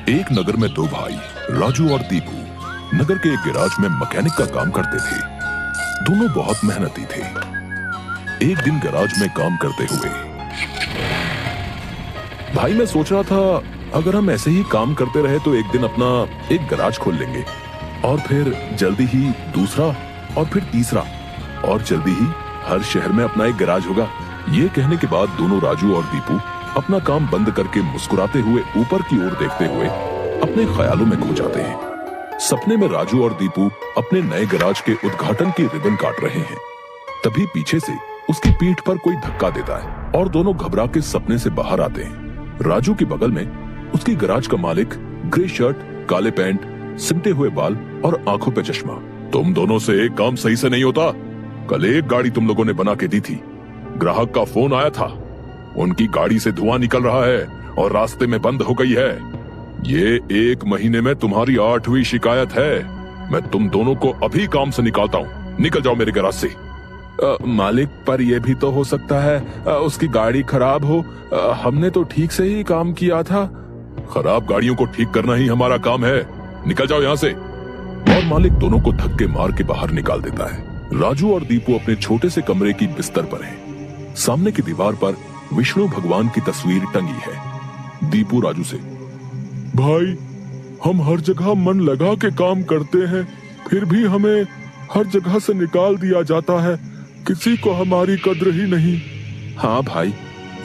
एक नगर में दो भाई राजू और दीपू नगर के एक गैराज में मैकेनिक का काम करते थे। दोनों बहुत मेहनती थे। एक दिन गैराज में काम करते हुए भाई मैं सोच रहा था अगर हम ऐसे ही काम करते रहे तो एक दिन अपना एक गैराज खोल लेंगे और फिर जल्दी ही दूसरा और फिर तीसरा और जल्दी ही हर शहर में अपना एक गैराज होगा। ये कहने के बाद दोनों राजू और दीपू अपना काम बंद करके मुस्कुराते हुए ऊपर की ओर देखते हुए अपने ख्यालों में खो जाते हैं। सपने में राजू और दीपू अपने नए गैराज के उद्घाटन की रिबन काट रहे हैं। तभी पीछे से उसकी पीठ पर कोई धक्का देता है और दोनों घबरा के सपने से बाहर आते हैं। राजू के बगल में उसकी गैराज का मालिक, ग्रे शर्ट, काले पैंट, सिमटे हुए बाल और आंखों पे चश्मा। तुम दोनों से एक काम सही से नहीं होता। कल एक गाड़ी तुम लोगों ने बना के दी थी, ग्राहक का फोन आया था, उनकी गाड़ी से धुआं निकल रहा है और रास्ते में बंद हो गई है। ये 1 महीने में तुम्हारी 8वीं शिकायत है। मैं तुम दोनों को अभी काम से निकालता हूँ, निकल जाओ मेरे गैराज से। मालिक, पर यह भी तो हो सकता है उसकी गाड़ी खराब हो। हमने तो ठीक से ही काम किया था। खराब गाड़ियों को ठीक करना ही हमारा काम है, निकल जाओ यहाँ से। और मालिक दोनों को धक्के मार के बाहर निकाल देता है। राजू और दीपू अपने छोटे से कमरे की बिस्तर पर हैं। सामने की दीवार पर विष्णु भगवान की तस्वीर टंगी है। दीपू राजू से, भाई हम हर जगह मन लगा के काम करते हैं, फिर भी हमें हर जगह से निकाल दिया जाता है। किसी को हमारी कद्र ही नहीं। हाँ भाई,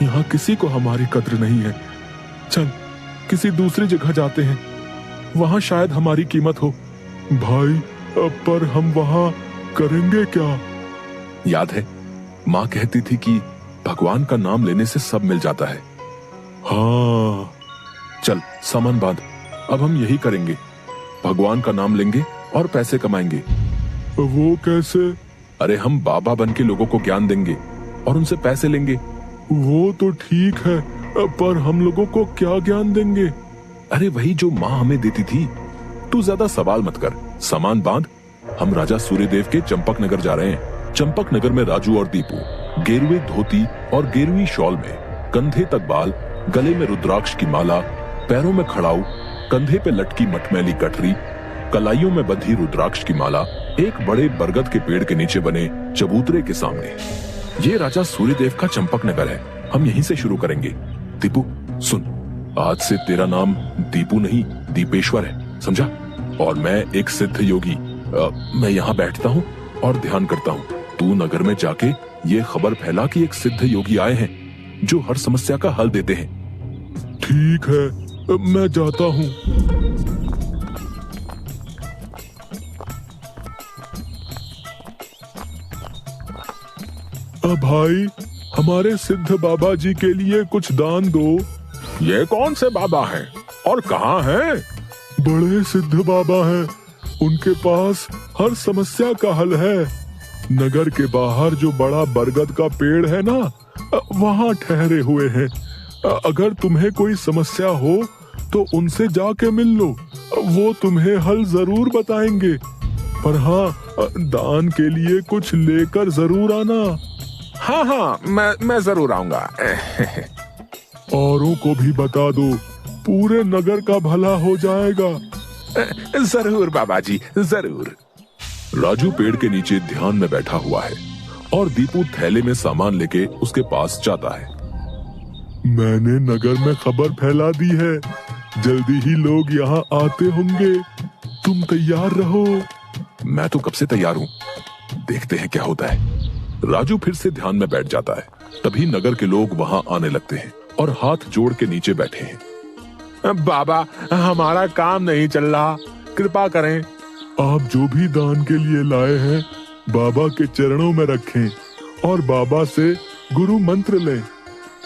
यहाँ किसी को हमारी कद्र नहीं है। चल किसी दूसरी जगह जाते हैं, वहाँ शायद हमारी कीमत हो। भाई पर हम वहाँ करेंगे क्या? याद है माँ कहती थी कि भगवान का नाम लेने से सब मिल जाता है। हाँ चल सामान बांध, अब हम यही करेंगे। भगवान का नाम लेंगे और पैसे कमाएंगे। वो कैसे? अरे हम बाबा बन के लोगों को ज्ञान देंगे और उनसे पैसे लेंगे। वो तो ठीक है, पर हम लोगों को क्या ज्ञान देंगे? अरे वही जो माँ हमें देती थी। तू ज्यादा सवाल मत कर, सामान बांध। हम राजा सूर्यदेव के चंपक नगर जा रहे हैं। चंपक नगर में राजू और दीपू गेरुए धोती और गेरुई शॉल में, कंधे तक बाल, गले में रुद्राक्ष की माला, पैरों में खड़ाऊ, कंधे पे लटकी मटमैली गठरी, कलाइयों में बंधी रुद्राक्ष की माला, एक बड़े बरगद के पेड़ के नीचे बने चबूतरे के सामने। ये राजा सूर्यदेव का चंपक नगर है, हम यहीं से शुरू करेंगे। दीपू सुन, आज से तेरा नाम दीपू नहीं दीपेश्वर है, समझा? और मैं एक सिद्ध योगी। मैं यहाँ बैठता हूँ और ध्यान करता हूँ। तू नगर में जाके ये खबर फैला कि एक सिद्ध योगी आए हैं जो हर समस्या का हल देते हैं। ठीक है, मैं जाता हूँ। भाई हमारे सिद्ध बाबा जी के लिए कुछ दान दो। ये कौन से बाबा हैं और कहाँ हैं? बड़े सिद्ध बाबा हैं, उनके पास हर समस्या का हल है। नगर के बाहर जो बड़ा बरगद का पेड़ है ना, वहाँ ठहरे हुए हैं। अगर तुम्हें कोई समस्या हो तो उनसे जाके मिल लो, वो तुम्हें हल जरूर बताएंगे। पर हाँ, दान के लिए कुछ लेकर जरूर आना। हाँ हाँ, मैं जरूर आऊंगा। औरों को भी बता दो, पूरे नगर का भला हो जाएगा। जरूर बाबा जी, जरूर। राजू पेड़ के नीचे ध्यान में बैठा हुआ है और दीपू थैले में सामान लेके उसके पास जाता है। मैंने नगर में खबर फैला दी है, जल्दी ही लोग यहाँ आते होंगे, तुम तैयार रहो। मैं तो कब से तैयार हूँ, देखते हैं क्या होता है। राजू फिर से ध्यान में बैठ जाता है। तभी नगर के लोग वहाँ आने लगते हैं और हाथ जोड़ के नीचे बैठे हैं। बाबा, हमारा काम नहीं चल रहा, कृपा करें। आप जो भी दान के लिए लाए हैं बाबा के चरणों में रखें और बाबा से गुरु मंत्र लें।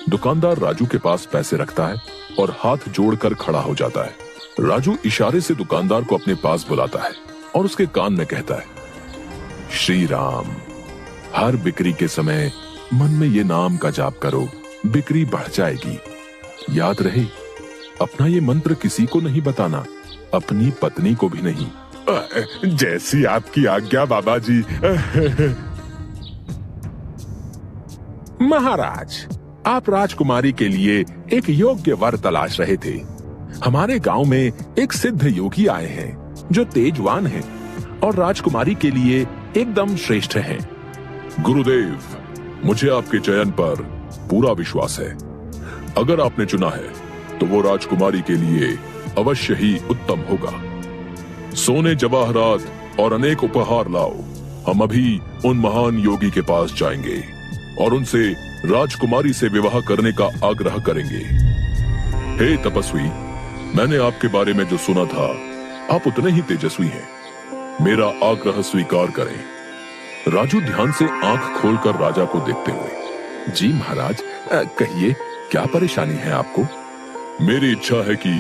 दुकानदार राजू के पास पैसे रखता है और हाथ जोड़कर खड़ा हो जाता है। राजू इशारे से दुकानदार को अपने पास बुलाता है और उसके कान में कहता है, श्री राम, हर बिक्री के समय मन में ये नाम का जाप करो, बिक्री बढ़ जाएगी। याद रहे, अपना ये मंत्र किसी को नहीं बताना, अपनी पत्नी को भी नहीं। जैसी आपकी आज्ञा बाबा जी। महाराज, आप राजकुमारी के लिए एक योग्य वर तलाश रहे थे। हमारे गांव में एक सिद्ध योगी आए हैं जो तेजवान हैं और राजकुमारी के लिए एकदम श्रेष्ठ हैं। गुरुदेव, मुझे आपके चयन पर पूरा विश्वास है। अगर आपने चुना है तो वो राजकुमारी के लिए अवश्य ही उत्तम होगा। सोने जवाहरात और अनेक उपहार लाओ। हम अभी उन महान योगी के पास जाएंगे और उनसे राजकुमारी से विवाह करने का आग्रह करेंगे। हे तपस्वी, मैंने आपके बारे में जो सुना था, आप उतने ही तेजस्वी हैं। मेरा आग्रह स्वीकार करें। राजू ध्यान से आंख खोलकर राजा को देखते हुए, जी महाराज, कहिए क्या परेशानी है आपको? मेरी इच्छा है कि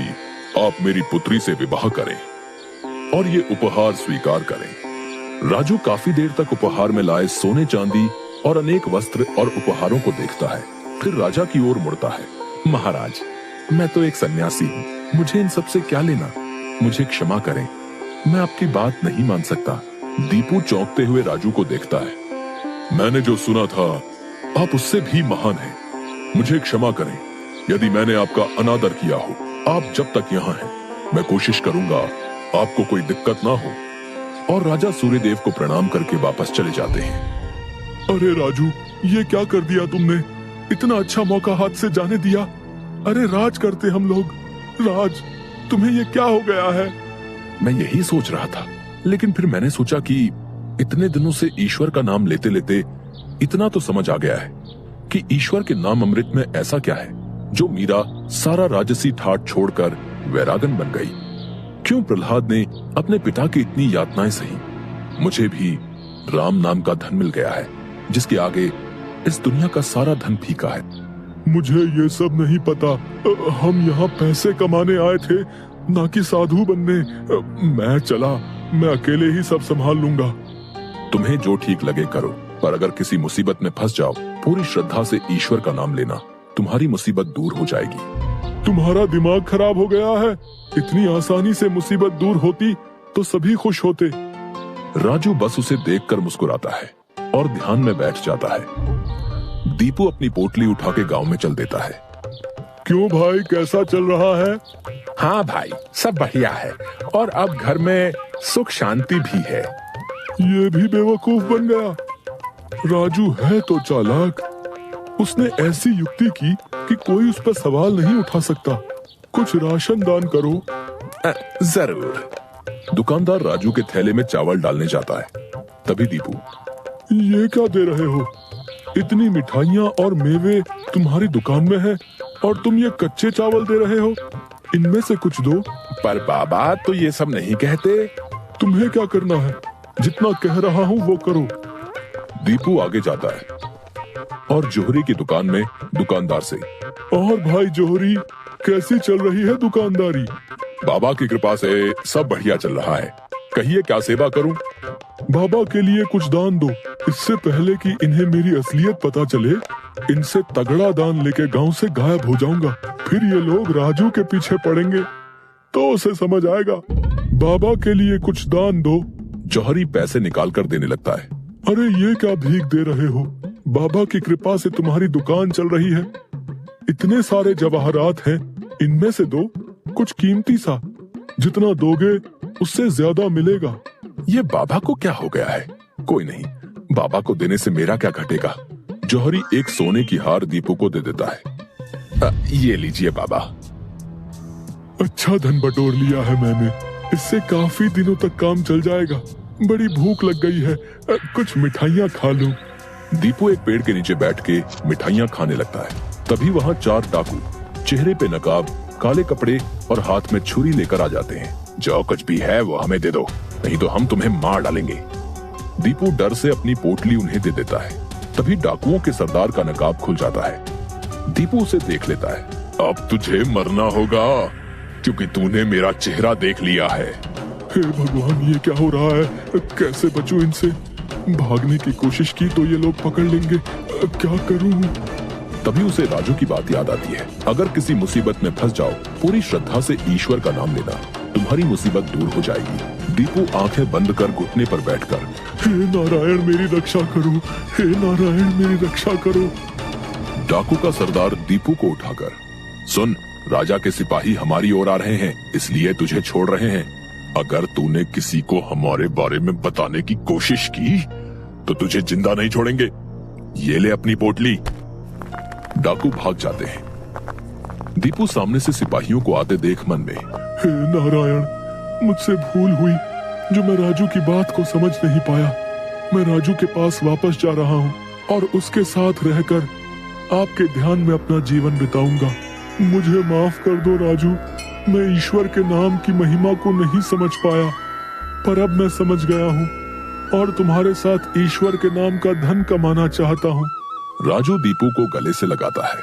आप मेरी पुत्री से विवाह करें और ये उपहार स्वीकार करें। राजू काफी देर तक उपहार में लाए सोने चांदी और अनेक वस्त्र और उपहारों को देखता है, फिर राजा की ओर मुड़ता है। महाराज, मैं तो एक सन्यासी हूँ, मुझे इन सब से क्या लेना? मुझे क्षमा करें, मैं आपकी बात नहीं मान सकता। दीपू चौंकते हुए राजू को देखता है। मैंने जो सुना था, आप उससे भी महान हैं। मुझे क्षमा करें यदि मैंने आपका अनादर किया हो। आप जब तक यहाँ हैं, मैं कोशिश करूंगा आपको कोई दिक्कत ना हो। और राजा सूर्यदेव को प्रणाम करके वापस चले जाते हैं। अरे राजू, ये क्या कर दिया तुमने? इतना अच्छा मौका हाथ से जाने दिया। अरे राज करते हम लोग। राज, तुम्हें ये क्या हो गया है? मैं यही सोच रहा था, लेकिन फिर मैंने सोचा कि इतने दिनों से ईश्वर का नाम लेते लेते इतना तो समझ आ गया है कि ईश्वर के नाम अमृत में ऐसा क्या है जो मीरा सारा राजसी ठाट छोड़कर वैरागन बन गई। क्यों प्रहलाद ने अपने पिता की इतनी यातनाएं सही? मुझे भी राम नाम का धन मिल गया है जिसके आगे इस दुनिया का सारा धन फीका है। मुझे ये सब नहीं पता। हम यहाँ पैसे कमाने आए थे, ना कि साधु बनने। मैं चला, मैं अकेले ही सब संभाल लूंगा। तुम्हें जो ठीक लगे करो, पर अगर किसी मुसीबत में फंस जाओ, पूरी श्रद्धा से ईश्वर का नाम लेना, तुम्हारी मुसीबत दूर हो जाएगी। तुम्हारा दिमाग खराब हो गया है। इतनी आसानी से मुसीबत दूर होती तो सभी खुश होते। राजू बस उसे देखकर मुस्कुराता है और ध्यान में बैठ जाता है। दीपू अपनी पोटली उठा के गांव में चल देता है। क्यों भाई, कैसा चल रहा है? हाँ भाई, सब बढ़िया है और अब घर में सुख शांति भी है। ये भी बेवकूफ बन गया। राजू है तो चालाक। उसने ऐसी युक्ति की कि कोई उस पर सवाल नहीं उठा सकता। कुछ राशन दान करो। जरूर। दुकानदार राजू के थैले में चावल डालने जाता है। तभी दीपू, ये क्या दे रहे हो? इतनी मिठाइयाँ और मेवे तुम्हारी दुकान में है और तुम ये कच्चे चावल दे रहे हो। इनमें से कुछ दो। पर बाबा तो ये सब नहीं कहते। तुम्हें क्या करना है? जितना कह रहा हूँ वो करो। दीपू आगे जाता है और जोहरी की दुकान में दुकानदार से, और भाई जोहरी, कैसी चल रही है दुकानदारी? बाबा की कृपा से सब बढ़िया चल रहा है। कहिए क्या सेवा करूं? बाबा के लिए कुछ दान दो। इससे पहले कि इन्हें मेरी असलियत पता चले, इनसे तगड़ा दान लेके गांव से गायब हो जाऊंगा। फिर ये लोग राजू के पीछे पड़ेंगे तो उसे समझ आएगा। बाबा के लिए कुछ दान दो। जौहरी पैसे निकाल कर देने लगता है। अरे ये क्या भीख दे रहे हो? बाबा की कृपा से तुम्हारी दुकान चल रही है। इतने सारे जवाहरात हैं, इनमें से दो, कुछ कीमती सा। जितना दोगे उससे ज्यादा मिलेगा। ये बाबा को क्या हो गया है? कोई नहीं, बाबा को देने से मेरा क्या घटेगा। जौहरी एक सोने की हार दीपू को दे देता है। ये लीजिए बाबा। अच्छा धन बटोर लिया है मैंने। इससे काफी दिनों तक काम चल जाएगा। बड़ी भूख लग गई है, कुछ मिठाइयाँ खा लूं। दीपू एक पेड़ के नीचे बैठ के मिठाइयाँ खाने लगता है। तभी वहाँ 4 डाकू, चेहरे पे नकाब, काले कपड़े और हाथ में छुरी लेकर आ जाते हैं। जो कुछ भी है वो हमें दे दो, नहीं तो हम तुम्हें मार डालेंगे। दीपू डर से अपनी पोटली उन्हें दे देता है। तभी डाकुओं के सरदार का नकाब खुल जाता है। दीपू उसे देख लेता है। अब तुझे मरना होगा क्योंकि तूने मेरा चेहरा देख लिया है। हे भगवान, ये क्या हो रहा है? कैसे बचूं इनसे? भागने की कोशिश की तो ये लोग पकड़ लेंगे। क्या करूं? तभी उसे राजू की बात याद आती है। अगर किसी मुसीबत में फंस जाओ, पूरी श्रद्धा से ईश्वर का नाम लेना, तुम्हारी मुसीबत दूर हो जाएगी। दीपू आंखें बंद कर घुटने पर बैठकर, हे नारायण मेरी रक्षा करो, हे नारायण मेरी रक्षा करो। डाकू का सरदार दीपू को उठाकर, सुन, राजा के सिपाही हमारी ओर आ रहे हैं, इसलिए तुझे छोड़ रहे हैं। अगर तूने किसी को हमारे बारे में बताने की कोशिश की तो तुझे जिंदा नहीं छोड़ेंगे। ये ले अपनी पोटली। डाकू भाग जाते हैं। दीपू सामने से सिपाहियों को आते देख मन में, हे नारायण, मुझसे भूल हुई जो मैं राजू की बात को समझ नहीं पाया। मैं राजू के पास वापस जा रहा हूँ और उसके साथ रहकर आपके ध्यान में अपना जीवन बिताऊंगा। मुझे माफ कर दो राजू, मैं ईश्वर के नाम की महिमा को नहीं समझ पाया, पर अब मैं समझ गया हूँ और तुम्हारे साथ ईश्वर के नाम का धन कमाना चाहता हूँ। राजू दीपू को गले से लगाता है